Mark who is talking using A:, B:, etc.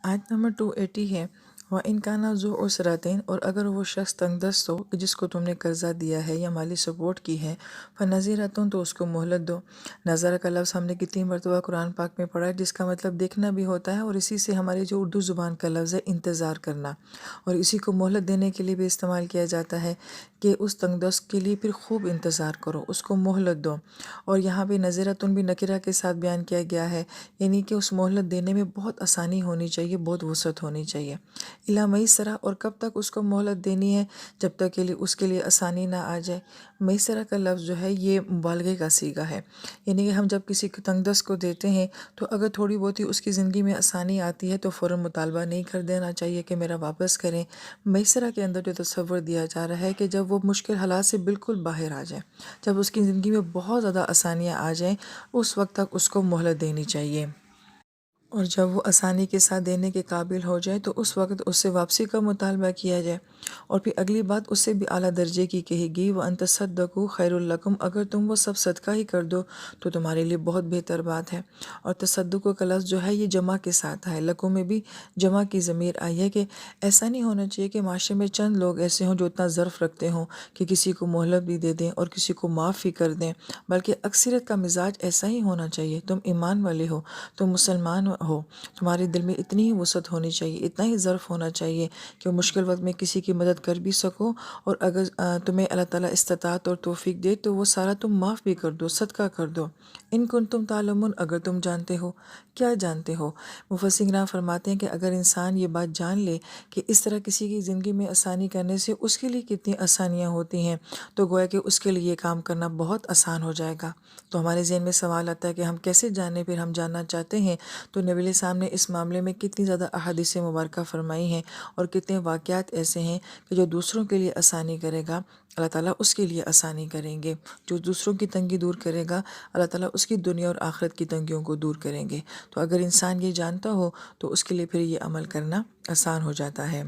A: آیت نمبر 280 ہے، وَإِنْ كَانَ ذُو عُسْرَةٍ، اور اگر وہ شخص تنگ دست ہو کہ جس کو تم نے قرضہ دیا ہے یا مالی سپورٹ کی ہے، فَنَظِرَةٌ، تو اس کو مہلت دو۔ نظر کا لفظ ہم نے کتنی مرتبہ قرآن پاک میں پڑھا ہے، جس کا مطلب دیکھنا بھی ہوتا ہے، اور اسی سے ہماری جو اردو زبان کا لفظ ہے انتظار کرنا، اور اسی کو مہلت دینے کے لیے بھی استعمال کیا جاتا ہے کہ اس تنگ دست کے لیے پھر خوب انتظار کرو، اس کو مہلت دو۔ اور یہاں پہ نظرتن بھی نکرہ کے ساتھ بیان کیا گیا ہے، یعنی کہ اس مہلت دینے میں بہت آسانی ہونی چاہیے، بہت وسعت ہونی چاہیے۔ الا میسرہ، اور کب تک اس کو مہلت دینی ہے؟ جب تک کہ اس کے لیے آسانی نہ آ جائے۔ میسرہ کا لفظ جو ہے یہ مبالغے کا صیغہ ہے، یعنی کہ ہم جب کسی تنگ دست کو دیتے ہیں تو اگر تھوڑی بہت ہی اس کی زندگی میں آسانی آتی ہے تو فوراً مطالبہ نہیں کر دینا چاہیے کہ میرا واپس کریں۔ میسرہ کے اندر جو تصور دیا جا رہا ہے کہ جب وہ مشکل حالات سے بالکل باہر آ جائے، جب اس کی زندگی میں بہت زیادہ آسانیاں آ جائیں، اس وقت تک اس کو مہلت دینی چاہیے، اور جب وہ آسانی کے ساتھ دینے کے قابل ہو جائے تو اس وقت اس سے واپسی کا مطالبہ کیا جائے۔ اور پھر اگلی بات اس سے بھی اعلیٰ درجے کی کہے گی، وَأَن تَصَدَّقُوا خَيْرٌ لَكُمْ، اگر تم وہ سب صدقہ ہی کر دو تو تمہارے لیے بہت بہتر بات ہے۔ اور تصدق کا لفظ جو ہے یہ جمع کے ساتھ ہے، لکم میں بھی جمع کی ضمیر آئی ہے، کہ ایسا نہیں ہونا چاہیے کہ معاشرے میں چند لوگ ایسے ہوں جو اتنا ظرف رکھتے ہوں کہ کسی کو مہلت بھی دے دیں اور کسی کو معاف بھی کر دیں، بلکہ اکثریت کا مزاج ایسا ہی ہونا چاہیے۔ تم ایمان والے ہو، تم مسلمان ہو، تمہارے دل میں اتنی ہی وسعت ہونی چاہیے، اتنا ہی ظرف ہونا چاہیے کہ مشکل وقت میں کسی کی مدد کر بھی سکو، اور اگر تمہیں اللہ تعالیٰ استطاعت اور توفیق دے تو وہ سارا تم معاف بھی کر دو، صدقہ کر دو۔ ان کنتم تعلمون، اگر تم جانتے ہو۔ کیا جانتے ہو؟ مفسرین کرام فرماتے ہیں کہ اگر انسان یہ بات جان لے کہ اس طرح کسی کی زندگی میں آسانی کرنے سے اس کے لیے کتنی آسانیاں ہوتی ہیں، تو گویا کہ اس کے لیے یہ کام کرنا بہت آسان ہو جائے گا۔ تو ہمارے ذہن میں سوال آتا ہے کہ ہم کیسے جانیں؟ پھر ہم جاننا چاہتے ہیں تو نبی علیہ السلام نے اس معاملے میں کتنی زیادہ احادیث مبارکہ فرمائی ہیں، اور کتنے واقعات ایسے ہیں کہ جو دوسروں کے لیے آسانی کرے گا اللہ تعالیٰ اس کے لیے آسانی کریں گے، جو دوسروں کی تنگی دور کرے گا اللہ تعالیٰ اس کی دنیا اور آخرت کی تنگیوں کو دور کریں گے۔ تو اگر انسان یہ جانتا ہو تو اس کے لیے پھر یہ عمل کرنا آسان ہو جاتا ہے۔